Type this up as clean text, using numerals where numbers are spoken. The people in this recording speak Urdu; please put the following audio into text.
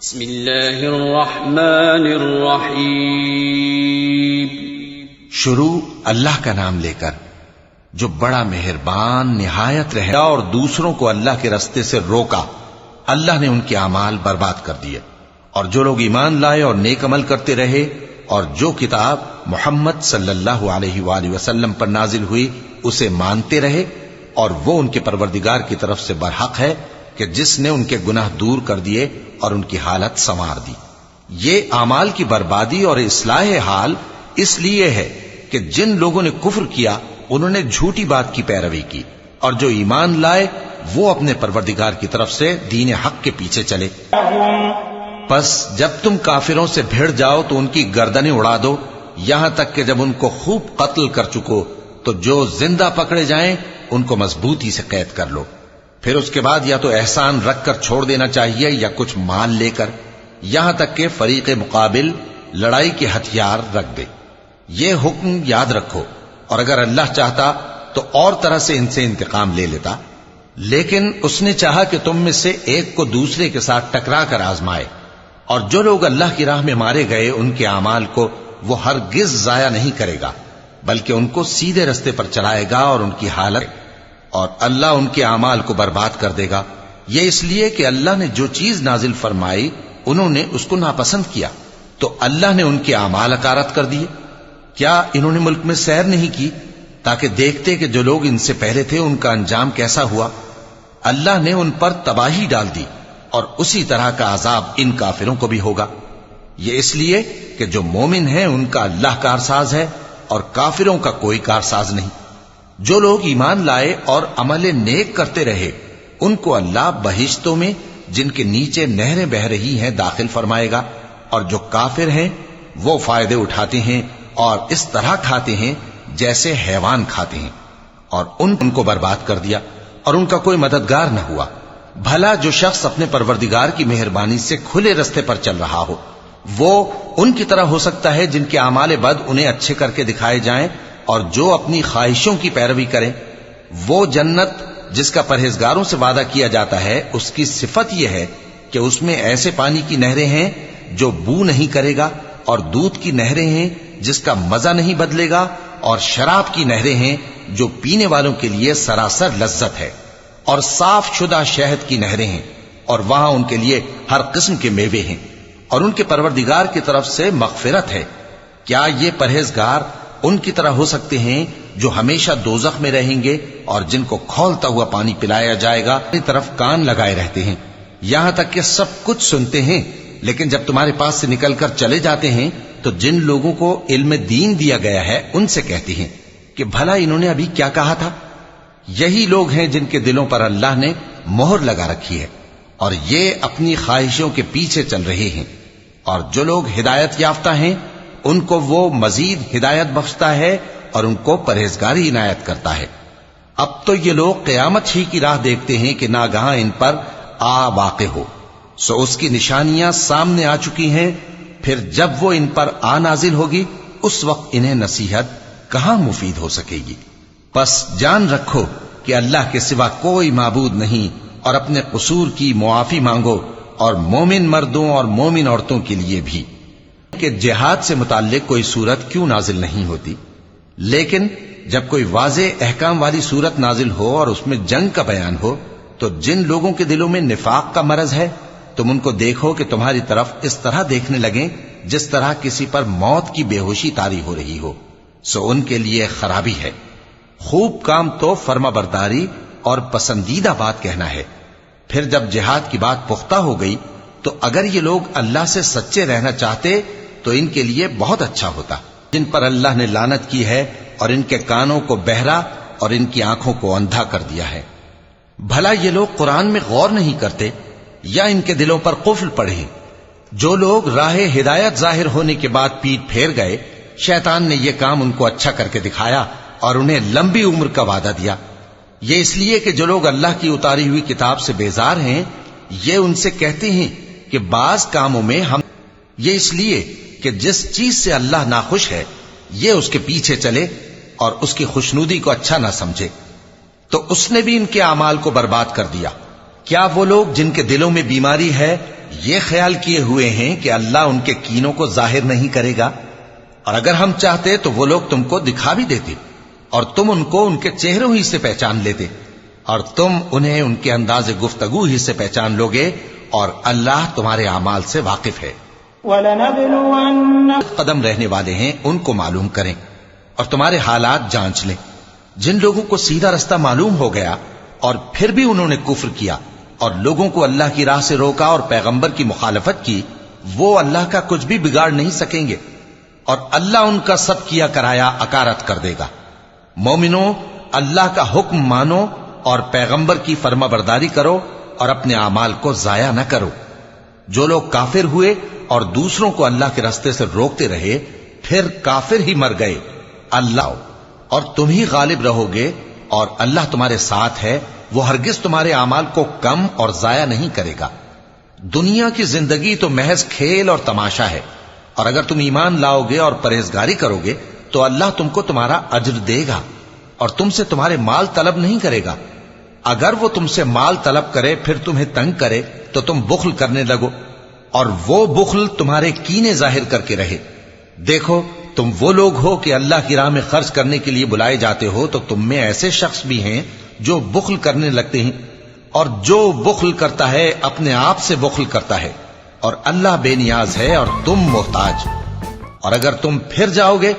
بسم اللہ الرحمن الرحیم۔ شروع اللہ کا نام لے کر جو بڑا مہربان نہایت رحم، اور دوسروں کو اللہ کے رستے سے روکا، اللہ نے ان کے اعمال برباد کر دیے۔ اور جو لوگ ایمان لائے اور نیک عمل کرتے رہے، اور جو کتاب محمد صلی اللہ علیہ وآلہ وسلم پر نازل ہوئی اسے مانتے رہے، اور وہ ان کے پروردگار کی طرف سے برحق ہے کہ جس نے ان کے گناہ دور کر دیے اور ان کی حالت سنوار دی۔ یہ اعمال کی بربادی اور اصلاح حال اس لیے ہے کہ جن لوگوں نے کفر کیا انہوں نے جھوٹی بات کی پیروی کی، اور جو ایمان لائے وہ اپنے پروردگار کی طرف سے دین حق کے پیچھے چلے۔ پس جب تم کافروں سے بھیڑ جاؤ تو ان کی گردنیں اڑا دو، یہاں تک کہ جب ان کو خوب قتل کر چکو تو جو زندہ پکڑے جائیں ان کو مضبوطی سے قید کر لو۔ پھر اس کے بعد یا تو احسان رکھ کر چھوڑ دینا چاہیے یا کچھ مال لے کر، یہاں تک کہ فریق مقابل لڑائی کے ہتھیار رکھ دے۔ یہ حکم یاد رکھو، اور اگر اللہ چاہتا تو اور طرح سے ان سے انتقام لے لیتا، لیکن اس نے چاہا کہ تم میں سے ایک کو دوسرے کے ساتھ ٹکرا کر آزمائے۔ اور جو لوگ اللہ کی راہ میں مارے گئے ان کے اعمال کو وہ ہرگز ضائع نہیں کرے گا، بلکہ ان کو سیدھے رستے پر چلائے گا، اور ان کی حالت اور اللہ ان کے اعمال کو برباد کر دے گا۔ یہ اس لیے کہ اللہ نے جو چیز نازل فرمائی انہوں نے اس کو ناپسند کیا، تو اللہ نے ان کے اعمال اکارت کر دیے۔ کیا انہوں نے ملک میں سیر نہیں کی تاکہ دیکھتے کہ جو لوگ ان سے پہلے تھے ان کا انجام کیسا ہوا؟ اللہ نے ان پر تباہی ڈال دی، اور اسی طرح کا عذاب ان کافروں کو بھی ہوگا۔ یہ اس لیے کہ جو مومن ہیں ان کا اللہ کارساز ہے، اور کافروں کا کوئی کارساز نہیں۔ جو لوگ ایمان لائے اور عمل نیک کرتے رہے ان کو اللہ بہشتوں میں جن کے نیچے نہریں بہ رہی ہیں داخل فرمائے گا، اور جو کافر ہیں وہ فائدے اٹھاتے ہیں اور اس طرح کھاتے ہیں جیسے حیوان کھاتے ہیں، اور ان کو برباد کر دیا اور ان کا کوئی مددگار نہ ہوا۔ بھلا جو شخص اپنے پروردگار کی مہربانی سے کھلے رستے پر چل رہا ہو وہ ان کی طرح ہو سکتا ہے جن کے اعمال بد انہیں اچھے کر کے دکھائے جائیں، اور جو اپنی خواہشوں کی پیروی کریں۔ وہ جنت جس کا پرہیزگاروں سے وعدہ کیا جاتا ہے اس کی صفت یہ ہے کہ اس میں ایسے پانی کی نہریں ہیں جو بو نہیں کرے گا، اور دودھ کی نہریں ہیں جس کا مزہ نہیں بدلے گا، اور شراب کی نہریں ہیں جو پینے والوں کے لیے سراسر لذت ہے، اور صاف شدہ شہد کی نہریں ہیں، اور وہاں ان کے لیے ہر قسم کے میوے ہیں، اور ان کے پروردگار کی طرف سے مغفرت ہے۔ کیا یہ پرہیزگار ان کی طرح ہو سکتے ہیں جو ہمیشہ دوزخ میں رہیں گے اور جن کو کھولتا ہوا پانی پلایا جائے گا، اپنی طرف کان لگائے رہتے ہیں، یہاں تک کہ سب کچھ سنتے ہیں، لیکن جب تمہارے پاس سے نکل کر چلے جاتے ہیں تو جن لوگوں کو علم دین دیا گیا ہے ان سے کہتے ہیں کہ بھلا انہوں نے ابھی کیا کہا تھا؟ یہی لوگ ہیں جن کے دلوں پر اللہ نے مہر لگا رکھی ہے، اور یہ اپنی خواہشوں کے پیچھے چل رہے ہیں۔ اور جو لوگ ہدایت یافتہ ہیں ان کو وہ مزید ہدایت بخشتا ہے اور ان کو پرہیزگاری عنایت کرتا ہے۔ اب تو یہ لوگ قیامت ہی کی راہ دیکھتے ہیں کہ ناگہاں ان پر آ واقع ہو، سو اس کی نشانیاں سامنے آ چکی ہیں، پھر جب وہ ان پر آ نازل ہوگی اس وقت انہیں نصیحت کہاں مفید ہو سکے گی۔ پس جان رکھو کہ اللہ کے سوا کوئی معبود نہیں، اور اپنے قصور کی معافی مانگو، اور مومن مردوں اور مومن عورتوں کے لیے بھی کہ جہاد سے متعلق کوئی صورت کیوں نازل نہیں ہوتی، لیکن جب کوئی واضح احکام والی صورت نازل ہو اور اس میں جنگ کا بیان ہو تو جن لوگوں کے دلوں میں نفاق کا مرض ہے تم ان کو دیکھو کہ تمہاری طرف اس طرح دیکھنے لگیں جس طرح کسی پر موت کی بے ہوشی طاری ہو رہی ہو، سو ان کے لیے خرابی ہے۔ خوب کام تو فرما برداری اور پسندیدہ بات کہنا ہے۔ پھر جب جہاد کی بات پختہ ہو گئی تو اگر یہ لوگ اللہ سے سچے رہنا چاہتے تو ان کے لیے بہت اچھا ہوتا، جن پر اللہ نے لعنت کی ہے اور ان کے کانوں کو بہرا اور ان کی آنکھوں کو اندھا کر دیا ہے۔ بھلا یہ لوگ قرآن میں غور نہیں کرتے یا ان کے دلوں پر قفل پڑے ہیں؟ جو لوگ راہ ہدایت ظاہر ہونے کے بعد پیٹ پھیر گئے، شیطان نے یہ کام ان کو اچھا کر کے دکھایا اور انہیں لمبی عمر کا وعدہ دیا۔ یہ اس لیے کہ جو لوگ اللہ کی اتاری ہوئی کتاب سے بیزار ہیں یہ ان سے کہتے ہیں کہ بعض کاموں میں ہم، یہ اس لیے کہ جس چیز سے اللہ ناخوش ہے یہ اس کے پیچھے چلے اور اس کی خوشنودی کو اچھا نہ سمجھے، تو اس نے بھی ان کے اعمال کو برباد کر دیا۔ کیا وہ لوگ جن کے دلوں میں بیماری ہے یہ خیال کیے ہوئے ہیں کہ اللہ ان کے کینوں کو ظاہر نہیں کرے گا، اور اگر ہم چاہتے تو وہ لوگ تم کو دکھا بھی دیتے اور تم ان کو ان کے چہروں ہی سے پہچان لیتے، اور تم انہیں ان کے انداز گفتگو ہی سے پہچان لوگے، اور اللہ تمہارے اعمال سے واقف ہے۔ وَلَنَبْلُوَنَّ قدم رہنے والے ہیں ان کو معلوم کریں اور تمہارے حالات جانچ لیں۔ جن لوگوں کو سیدھا رستہ معلوم ہو گیا اور پھر بھی انہوں نے کفر کیا اور لوگوں کو اللہ کی راہ سے روکا اور پیغمبر کی مخالفت کی، وہ اللہ کا کچھ بھی بگاڑ نہیں سکیں گے، اور اللہ ان کا سب کیا کرایا اکارت کر دے گا۔ مومنوں، اللہ کا حکم مانو اور پیغمبر کی فرما برداری کرو اور اپنے اعمال کو ضائع نہ کرو۔ جو لوگ کافر ہوئے اور دوسروں کو اللہ کے راستے سے روکتے رہے پھر کافر ہی مر گئے، اللہ اور تم ہی غالب رہو گے، اور اللہ تمہارے ساتھ ہے، وہ ہرگز تمہارے اعمال کو کم اور ضائع نہیں کرے گا۔ دنیا کی زندگی تو محض کھیل اور تماشا ہے، اور اگر تم ایمان لاؤ گے اور پرہیزگاری کرو گے تو اللہ تم کو تمہارا اجر دے گا اور تم سے تمہارے مال طلب نہیں کرے گا۔ اگر وہ تم سے مال طلب کرے پھر تمہیں تنگ کرے تو تم بخل کرنے لگو، اور وہ بخل تمہارے کینے ظاہر کر کے رہے۔ دیکھو، تم وہ لوگ ہو کہ اللہ کی راہ میں خرچ کرنے کے لیے بلائے جاتے ہو، تو تم میں ایسے شخص بھی ہیں جو بخل کرنے لگتے ہیں، اور جو بخل کرتا ہے اپنے آپ سے بخل کرتا ہے، اور اللہ بے نیاز ہے اور تم محتاج۔ اور اگر تم پھر جاؤ گے